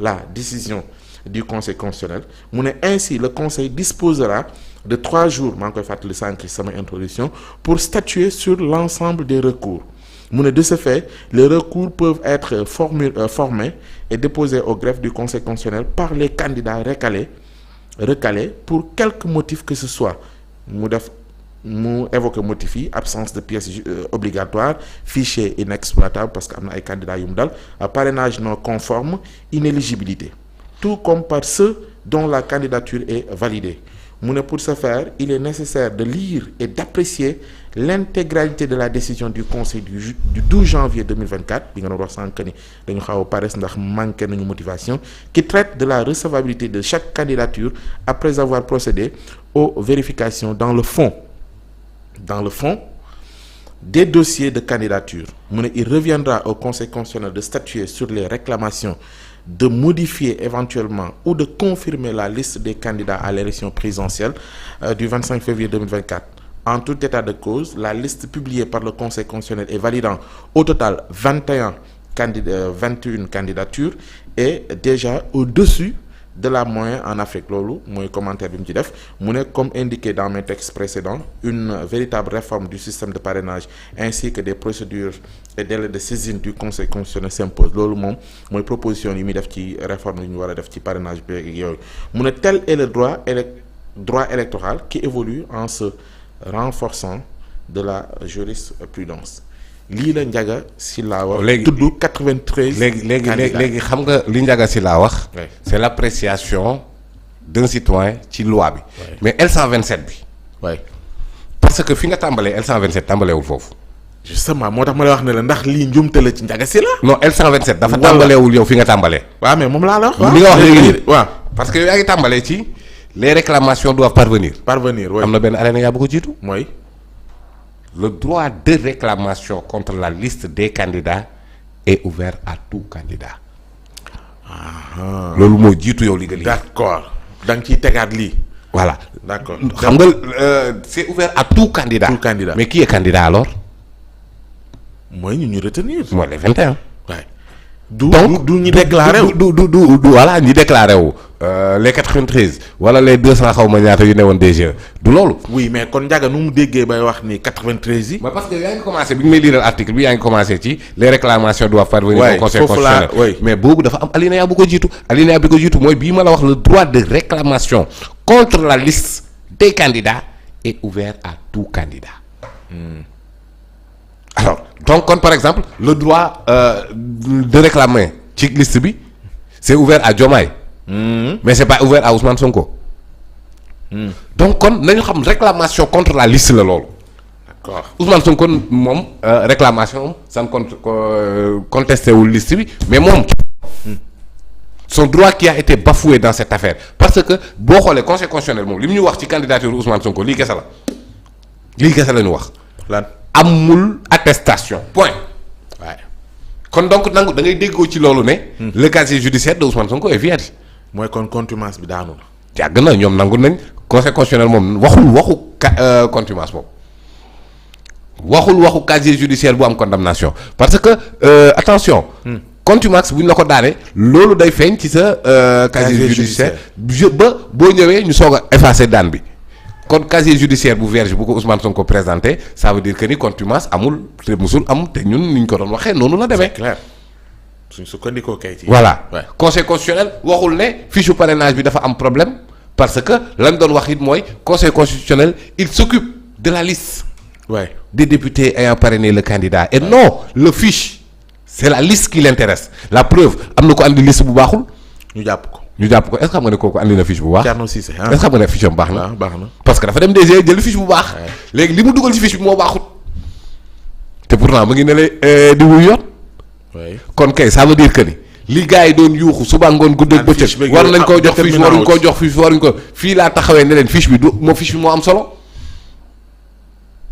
la décision du Conseil constitutionnel mu ne ainsi le Conseil disposera de 3 jours maa ngi koy fàttali sànq sama introduction pour statuer sur l'ensemble des recours mu ne de ce fait les recours peuvent être formés et déposés au greffe du Conseil constitutionnel par les candidats recalés pour quelque motif que ce soit mu évoqué motif yi absence de pièces obligatoires fichier inexploitable parce que am na ay candidats yu mu dal parrainage non conforme inéligibilité tout comme par ceux dont la candidature est validée mu ne pour ce faire il est nécessaire de lire et d'apprécier l'intégralité de la décision du Conseil du 12 janvier 2024 bi nga doon wax sànq ni dañu xaw a pares ndax manqué nañu motivation qui traite de la recevabilité de chaque candidature après avoir procédé aux vérifications dans le fond des dossiers de candidature mu ne il reviendra au Conseil constitutionnel de statuer sur les réclamations de modifier éventuellement ou de confirmer la liste des candidats à l'élection présidentielle du 25 février 2024. En tout état de cause, la liste publiée par le Conseil constitutionnel est validant au total 21 candidatures et déjà au-dessus de la moyenne en Afrique. Loolu mooy commentaire bi mu ci def mu ne comme indiqué dans mes textes précédents une véritable réforme du système de parrainage ainsi que des procédures et délais de saisine du Conseil constitutionnel s'impose. Loolu moom mooy proposition yi muy def ci réforme yi ñu war a def ci parrainage bi yooyu mu ne tel est le droit électoral qui évolue en se renforçant de la jurisprudence. Lii la Ndiaga Sylla wax. léegi tudd 93. léegi xam nga li Ndiaga Sylla wax. c'est l'appréciation d'un citoyen ci loi bi. mais L127 bi. parce que fi nga tàmbalee L127 tàmbaleewul foofu. justement moo tax ma lay wax ne la ndax lii njumte la ci Ndiaga Sylla. non L127 dafa tàmbaleewul yow fi nga tàmbalee. waaw mais moom laa la wax. li nga wax léegi waaw parce que yow yaa ngi tàmbalee ci les réclamations doivent parvenir. oui. am na benn alinéa bu ko jiitu. mooy. Le droit de réclamation contre la liste des candidats est ouvert à tout candidat. loolu moo jiitu yow li nga lii. d'accord da nga ciy tegaat lii. voilà d'accord xam nga c'est ouvert à tout candidat. tout candidat mais qui est candidat alors. mooy ñu retenir. mooy les 21. waay du ñu déclaré wu. du voilà ñi déclaré wu. les 93 wala les 200 xaw ma ñaata yu ne woon DG du loolu. oui mais kon Ndiaga nu mu déggee bay wax ni 93 yi. mais parce que yaa ngi commencé bi ñu may lire article bi yaa ngi commencé ci les réclamations doivent parvenir au Conseil constitutionnel. mais boobu dafa am alinéa bu ko jiitu. alinéa bi ko jiitu mooy bii ma la wax le droit de réclamation contre la liste des candidats est ouvert à tout candidat. Alors donc kon par exemple le droit de réclamer ci liste bi c'est ouvert à Diomaye. mais c'est pas ouvert à Ousmane Sonko. donc kon nañu xam réclamation contre la liste la loolu. d'accord Ousmane Sonko moom réclamation san contesté wul liste bi mais moom. son droit qui a été bafoué dans cette affaire parce que boo xoolee Conseil constitutionnel moom li mu ñu wax ci candidature Ousmane Sonko lii kese la ñu wax. lan amul attestation point. waaye kon donc nangu da ngay déggoo ci loolu ne. le casier judiciaire de Ousmane Sonko est vierge. mooy kon contumace bi daanu na. yàgg na ñoom nangu nañ Conseil constitutionnel moom waxu contumace boobu waxu casier judiciaire bu am condamnation parce que attention. contumace bu ñu la ko daane loolu day feeñ ci sa casier judiciaire ba boo ñëwee ñu soog a effacer daan bi kon casier judiciaire bu vierge bu ko Ousmane Sonko présenté ça veut dire que ni contumace amul te musul am te ñun ni ñu ko doon waxee noonu la demee. c'est clair suñ sukkandikoo kayit yi. voilà Conseil constitutionnel waxul ne fiche parrainage bi dafa am problème parce que lañ doon wax it mooy Conseil constitutionnel il s'occupe de la liste. des députés ayant parrainé le candidat et non le fiche. c'est la liste qui l'intéresse la preuve am na ko andi liste bu baaxul. ñu jàpp ko est-ce que xam nga ne kooku andi na fiche bu baax. Thierno Cissé est-ce que xam nga ne fiche am baax na. baax na parce que dafa dem DG jël fiche bu baax. léegi li mu dugal ci fiche bi moo baaxut. te pourtant mu ngi ne la di wuyu yoon. kon kay ça veut dire que ni li gars yi doon yuuxu suba ngoon guddeeg bëccëg. war nañ koo jox fiche waruñ koo jox fiche waruñ ko fii laa taxawee ne leen fiche bi du fiche bi moo am solo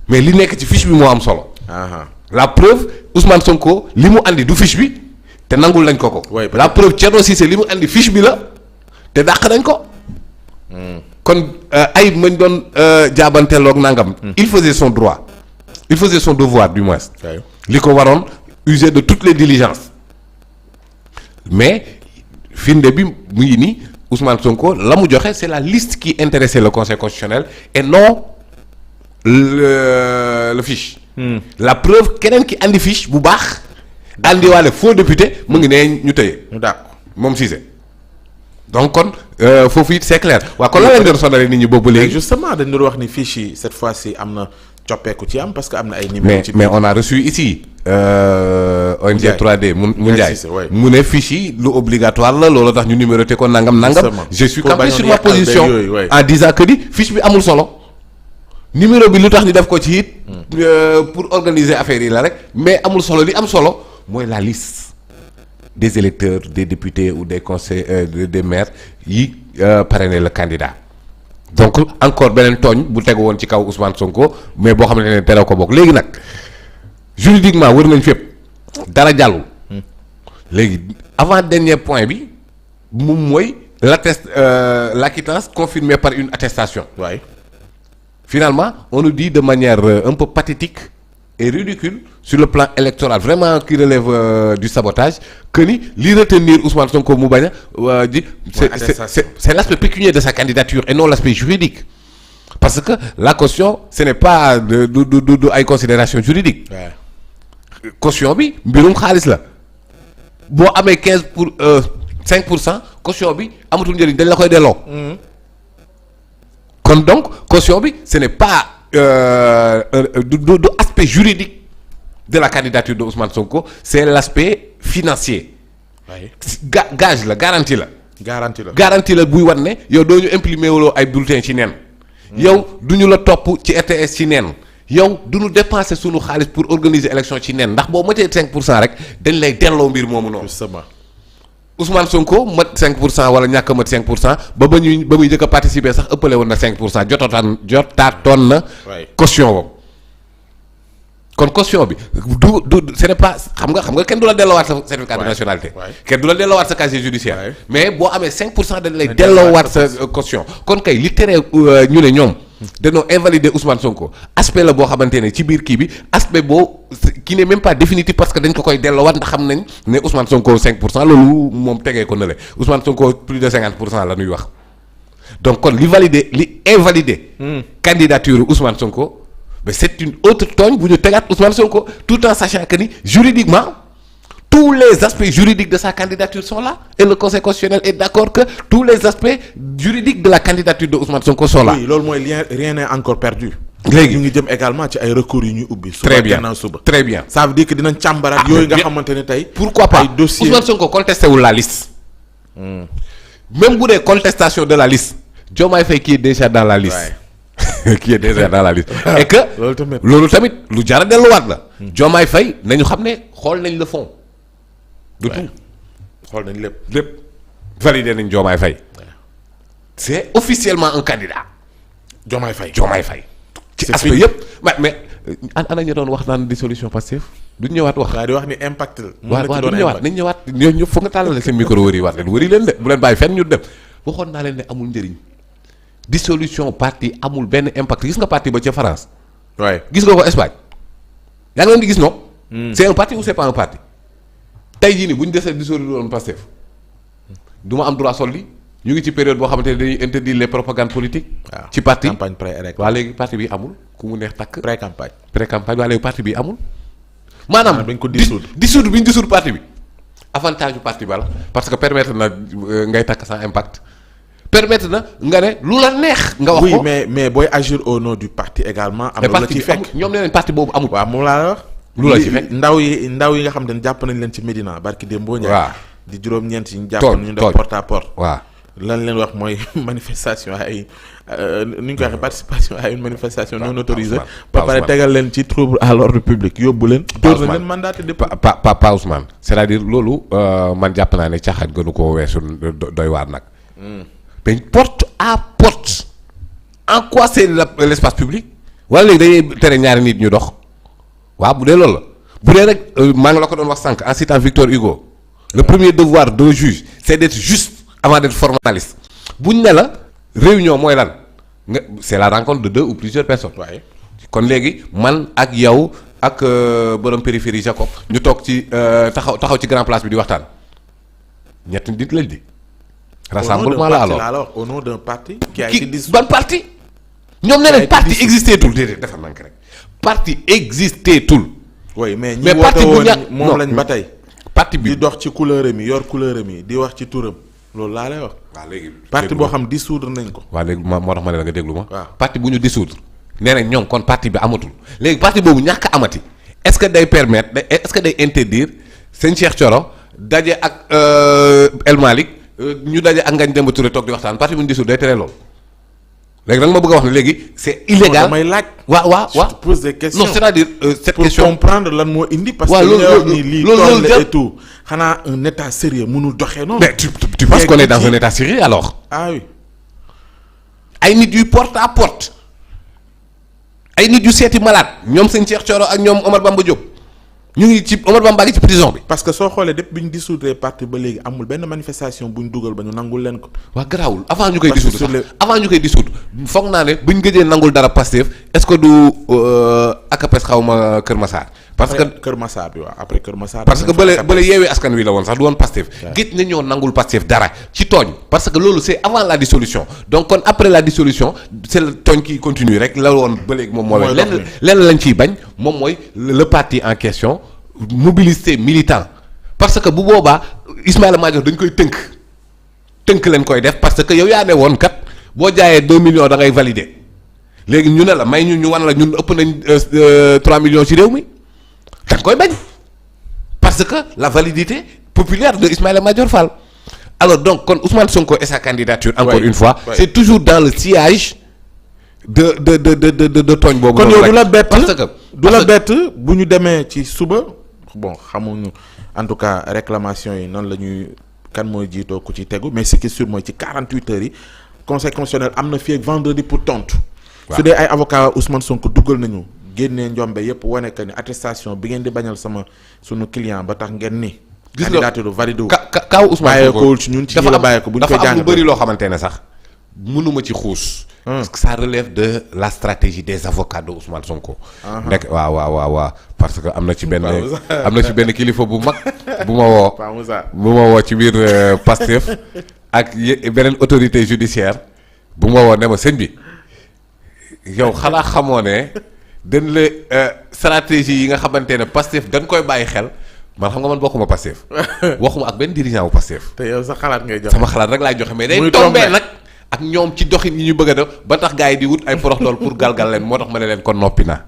mais li nekk ci fiche bi moo am solo. la preuve Ousmane Sonko li mu andi du fiche bi te nangul nañ ko. la preuve Thierno Cissé li mu andi fiche bi la te dàq nañ ko. kon ay mañ doon jaabanteeloog nangam. il faisait son droit il faisait son devoir du moins. li ko waroon user de toutes les diligences mais firnde bi mu ngi nii Ousmane Sonko la mu joxe c'est la liste qui intéressait le conseil constitutionnel et non le fiche. La preuve keneen ki andi fiche bu baax. andiwaale faux député mu ngi ne ñu tëye. d'accord moom Cissé. donc kon foofu it c'est clair waaw kon la leen doon sonale nit ñi boobu léegi. justement dañu doon wax ni fiche yi cette fois-ci am na coppeeku ci am parce que am na ay numéros. mais on a reçu ici. ONG 3D mu Ndiaye mu ne fiche yi lu obligatoire la loolu tax ñu numéroté ko nangam. je suis campé sur ma position en disant que ni fiche bi amul solo. numéro bi lu tax ñu def ko ci it. pour organiser affaire yi la rek mais amul solo li am solo mooy la liste des électeurs des députés ou des conseils des maires yi parrainer le candidat. donc encore beneen tooñ bu tegu woon ci kaw Ousmane Sonko mais boo xamante ne tere ko bokk léegi nag juridiquement wër nañ fépp dara jàllul. léegi avant dernier point bi moom mooy l'acquittance confirmée par une attestation. Ouais. Finalement on nous dit de manière un peu pathétique et ridicule sur le plan électoral vraiment qui relève du sabotage que ni li retenir Ousmane Sonko mu bañ a di c'est l'aspect pécuniaire de sa candidature et non l'aspect juridique parce que la caution ce n'est pas du ay considération juridique. Ouais. Caution bi mbirum xaalis la boo amee 5% caution bi amatul njëriñ dañ la koy delloo. kon donc caution bi ce n'est pas du aspect juridique de la candidature de Ousmane Sonko c'est l'aspect financier. Ouais. Gage la garantie la. garantie la buy wan ne yow doo ñu imprimer wuloo ay bulletins ci neen. yow du ñu la topp ci RTS ci neen. yow du ñu dépenser sunu xaalis pour organiser élection ci neen ndax boo matee 5% rek dañ lay delloo mbir moomu noonu. justement Ousmane Sonko mat 5% wala ñàkk a mat 5% ba muy njëkk a participer sax ëppale woon na 5% jotaatoon na. caution boobu. kon caution bi du ce n'est pas xam nga kenn du la delloowaat sa certificat de nationalité. kenn du la delloowaat sa casier judiciaire. mais boo amee 5% dañ lay delloowaat sa caution. kon kay li tere ñu ne ñoom. dañoo invalider Ousmane Sonko aspect la boo xamante ne ci biir kii bi aspect boo qui n'est même pas définitif parce que dañ ko koy delloowaat ndax xam nañ ne Ousmane Sonko 5% loolu moom tegee ko nële Ousmane Sonko plus de 50% la ñuy wax donc kon li invalider. candidature Ousmane Sonko. mais c'est une autre tooñ bu ñu tegaat Ousmane Sonko tout en sachant que ni juridiquement tous les aspects juridiques de sa candidature sont là et le conseil constitutionnel est d'accord que tous les aspects juridiques de la candidature de Ousmane Sonko sont là. oui loolu mooy rien n'est encore perdu. léegi ñu ngi jëm également ci ay recours yu ñuy ubbi. très bien suba très bien. ça veut dire que dinañ càmbaraat yooyu nga xamante ne tey. pourquoi pas ay dossiers Ousmane Sonko contesté wul la liste. même bu dee contestation de la liste Diomaye Faye qui est déjà dans la liste. qui est déjà dans la liste. et que loolu tamit lu jar a delluwaat la. Diomaye Faye nañu xam ne xool nañ le fond. de tout xool nañ lépp validé nañ Diomaye Faye. c'est officiellement un candidat. Diomaye Faye ci aspect yëpp mais ana ñu doon wax naan dissolution Pastef duñ ñëwaat wax. waaw di wax ni impact la. waaw duñ ñëwaat nañ ñëwaat ñooñu ñëpp foog nga tàllale seen micro wëri waat leen wëri leen de bu leen bàyyi fenn ñu dem waxoon naa leen ne amul njëriñ. dissolution parti amul benn impact gis nga parti ba ca France. waaye gis nga ko Espagne. yaa ngi leen di gis non. c'est un parti ou c'est pas un parti. tey jii nii bu ñu desee dissoudre woon Pastef du ma am droit solli ñu ngi ci période boo xamante ne dañuy interdire les propagandes politiques. ci parti campagne pré-électorale. waa léegi parti bi amul ku mu neex takk. pré-campagne waa léegi parti bi amul. maanaam dañ ko dissoudre bi ñu dissoudre parti bi avantage du parti ba la parce que permettre na ngay takk sans impact. permettre na nga ne lu la neex. nga wax ko oui mais booy agir au nom du parti également. am na la ci fekk ñoom nee nañ parti boobu amul. waaw moom laa la wax. lu la ci fekk ndaw yi nga xam ne jàpp nañ leen ci Médina barki Dembo Ndiaye. waaw di juróom-ñeent yi ñu jàpp nañu def porte à porte. waaw lan leen wax mooy manifestation ay nu ñu koy waxee participation à une manifestation non autorisée. ba pare tegal leen ci trouble à l'ordre public yóbbu leen. door na leen mandat de dépôt. pa Ousmane c'est-à-dire loolu man jàpp naa ne caaxaan gënu koo weesu doy waar nag. mais porte à porte en quoi c'est l'espace public wala léegi dañuy tere ñaari nit ñu dox waaw bu dee loolu la bu dee rek maa ngi la ko doon wax sànq en citant Victor Hugo le premier devoir d'un juge c'est d'être juste avant d'être formaliste buñ ne la réunion mooy lan nga c'est la rencontre de deux ou plusieurs personnes. waaye kon léegi man ak yow ak borom périphérie Jacob ñu toog ci taxaw ci grand place bi di waxtaan ñetti nit lañ di. rassemblement la alors au nom d'un parti. qui a été dissous. ban parti. ñoom nee nañ parti existé tul déedéet defal nank rek parti existé tul. oui mais ñi woote woon moom lañ ba tey. parti bi di dox ci couleur mi yor couleur mi di wax ci turam loolu laa lay wax. waaw léegi parti boo xam dissoudre nañ ko. waaw léegi moo tax ma ne la nga déglu ma. waaw parti bu ñu dissoudre. nee nañ ñoom kon parti bi amatul léegi parti boobu ñàkk a amati est-ce que day permettre est-ce que day interdire sëñ Cheikh Thioro daje ak El Malick ñu daje ak Ngagne Demba Touré toog di waxtaan parti bu ñu dissoudre day tere loolu. léegi da nga ma bëgg a wax ne léegi c'est illégal damay laaj. waaw je te pose des questions. non c'est-à-dire cette pour question comprendre lan moo indi. parce que li nga wax ni lii tool la et tout xanaa un état sérieux mënul doxee noonu. mais tu penses qu'on est dans un état sérieux alors. ah oui. ay nit yuy porte à porte ay nit yu seeti malade ñoom sëñ Cheikh Thioro ak ñoom Omar Bamba Diop ñu ngi ci Omar Bamba ngi ci prison bi. parce que soo xoolee depuis bi ñu dissoudre parti ba léegi amul benn manifestation bu ñu dugal ba ñu nangul leen ko. waa garaawul avant ñu koy parce que dissoudre avant ñu koy dissoudre foog naa ne buñ gëjee nangul dara Pastef est-ce que du ACAPES xaw ma Kër Massar. parce que Kër Massar bi waaw après Kër Massar. parce que bële yeewee askan wi la woon sax du woon Pastef. gëj na ñoo nangul Pastef dara ci tooñ. parce que loolu c'est avant la dissolution donc kon après la dissolution c'est le tooñ qui continue rek la woon ba léegi moom moo la lenn lañ ciy bañ moom mooy le parti en question mobilité militant parce que bu boobaa Ismaïla Madior dañ koy tënk leen koy def parce que yow yaa ne woon kat boo jaayee 2 millions da ngay valider léegi ñu ne la may ñu wan la ñun ëpp nañ 3 millions ci réew mi da nga koy bañ parce que la validité populaire de Ismaïla Madior Fall alors donc kon Ousmane Sonko et sa candidature encore une fois c'est toujours dans le sillage de tooñ boobu. kon yow du la bett parce que du la bett bu ñu demee ci suba bon xamuñu en tout cas réclamation yi noonu la ñuy kan mooy jiitoo ku ci tegu mais ce qui est sûr mooy ci 48 heures yi conseil constitutionnel am na fii ak vendredi pour tontu. su dee ay avocat Ousmane Sonko duggal nañu génnee njombe yépp wane que ni attestation bi ngeen di bañal sunu client ba tax ngeen ni. gis nga candidature validé wu. kaw Ousmane Sonko bàyyeekoo ci ñun ci ñi la bàyyeekoo bu ñu koy dafa am lu jàngatee bëri loo xamante ne sax mënuma ci xuus. parce que ça relève de la stratégie des avocats de Ousmane Sonko. nekk waaw parce que am na ci benn kilifa bu mag bu ma woo ci biir Pastef ak beneen autorité judiciaire bu ma woo ne ma sëñ bi yow xanaa xamoo ne dañ la stratégie yi nga xamante ne Pastef dañ koy bàyyi xel man xam nga man bokkuma Pastef waxuma ak benn dirigeant bu Pastef. te yow sa xalaat ngay joxe sama xalaat rek laay joxe mais day tombé nag. ak ñoom ci doxin yi ñu bëgg a def ba tax gars yi di wut ay poroxtool pour galgal leen moo tax ma ne leen kon noppi naa.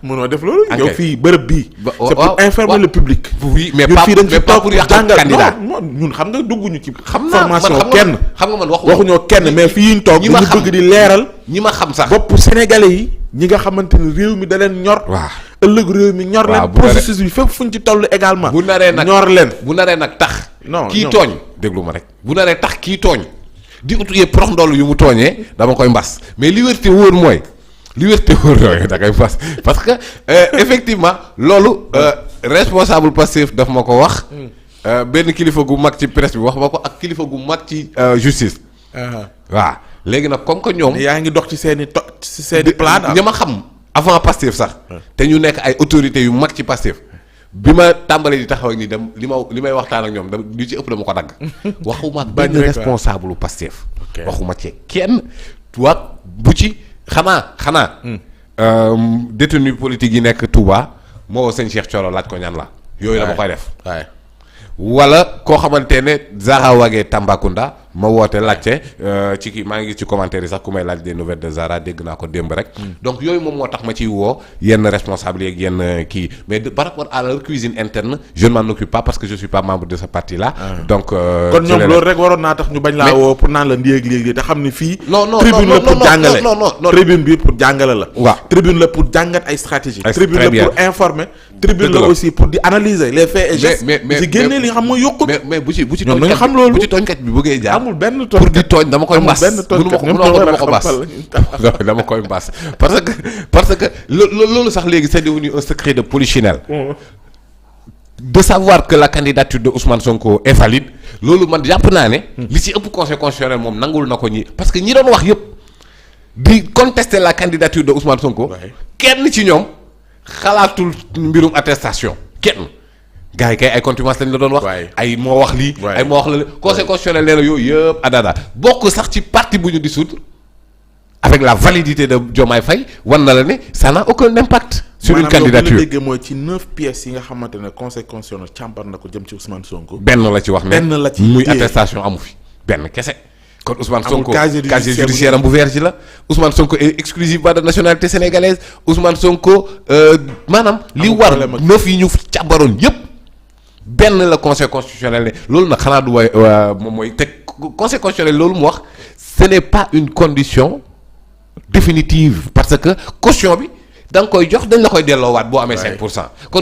mënoo def loolu. yow fii bërëb bii. c'est pour informer le public. oui mais pas pour yàq candidat ñun xam nga dugguñu ci. formation kenn xam nga man waxuñoo kenn mais fii ñu toog ñu bëgg di leeral. ñi ma xam sax bopp sénégalais yi ñi nga xamante ni réew mi da leen ñor. waaw ëllëg réew mi ñor leen. processus bi fépp fuñ ci toll également. bu naree nag ñor leen. bu naree nag tax. non kii tooñ déglu ma rek bu naree tax kii tooñ di utuyee prox ndoll yu mu tooñee dama koy mbas mais li wérte wóor mooy da koy mbas parce que effectivement loolu responsable Pastef daf ma ko wax benn kilifa gu mag ci presse bi wax ma ko ak kilifa gu mag ci justice waaw léegi nag comme que ñoom yaa ngi dox ci seeni plan ña ma xam avant Pastef sax te ñu nekk ay autorités yu mag ci Pastef bi ma tàmbalee di taxaw ak ni dem li may waxtaan ak ñoom ñu ci ëpp dama ko dagg waxuma ak benn responsable u Pastef waxuma ci kenn tuwaat bu ci xanaa détenu politique yi nekk Touba moo woo sëñ Cheikh Thioro laaj ko ñan la yooyu dama koy def wala koo xamante ne Zahra Wagué Tambacounda ma woote laajte ci kii maa ngi gis ci commentaire yi sax ku may laaj des nouvelles de Zahra dégg naa ko démb rek. donc yooyu moom moo tax ma ciy woo yenn responsable yeeg yenn kii mais par rapport à leur cuisine interne je ne m'en occupe pas parce que je suis pas membre de ce parti là. donc kon ñoom loolu rek waroon naa tax ñu bañ laa woo pour naan la léegi te xam ni fii. non tribune la pour jàngale non tribune bi pour jàngale la. waaw tribune la pour jàngat ay stratégie. tribune la pour informer. tribune la aussi pour di analyser les faits et gestes. di génne li nga xam mooy yokkut. mais bu ci ñoom nañu xam loolu bu ci tooñkat bi bëggee jaar amul benn pour di tooñ dama koy mbas mënuma ko mbas dama koy mbas parce que loolu sax léegi c'est devenu un secret de polichinelle de savoir que la candidature de Ousmane Sonko est valide loolu man jàpp naa ne li ci ëpp conseil constitutionnel moom nangul na ko ñi parce que ñi doon wax yëpp di contester la candidature de Ousmane Sonko kenn ci ñoom xalaatul mbirum attestation kenn gars yi kay ay contumace lañ la doon wax. waay ay moo wax lii. waay ay moo wax la conseil constitutionnel nee na yooyu yëpp adada bokk sax ci parti bu ñu dissoudre avec la validité de Diomaye Faye wan na la ne ça n'a aucun impact. sur une candidature maanaam yow mooy ci 9 pièces yi nga xamante ne conseil constitutionnel càmbar na ko jëm ci Ousmane Sonko. benn la ci wax ne benn la ci muy téye. attestation amu fi benn kese. kon Ousmane amul Sonko casier judiciaire am bu vierge la Ousmane Sonko est exclusivement de nationalité sénégalaise Ousmane Sonko maanaam li war problème ak 9 yi ñu càmbaroon yépp benn la conseil constitutionnel ne loolu nag xanaa du waay moom mooy te conseil constitutionnel loolu mu wax ce n'est pas une condition définitive parce que caution bi da nga koy jox dañ la koy delloowaat boo amee 5% kon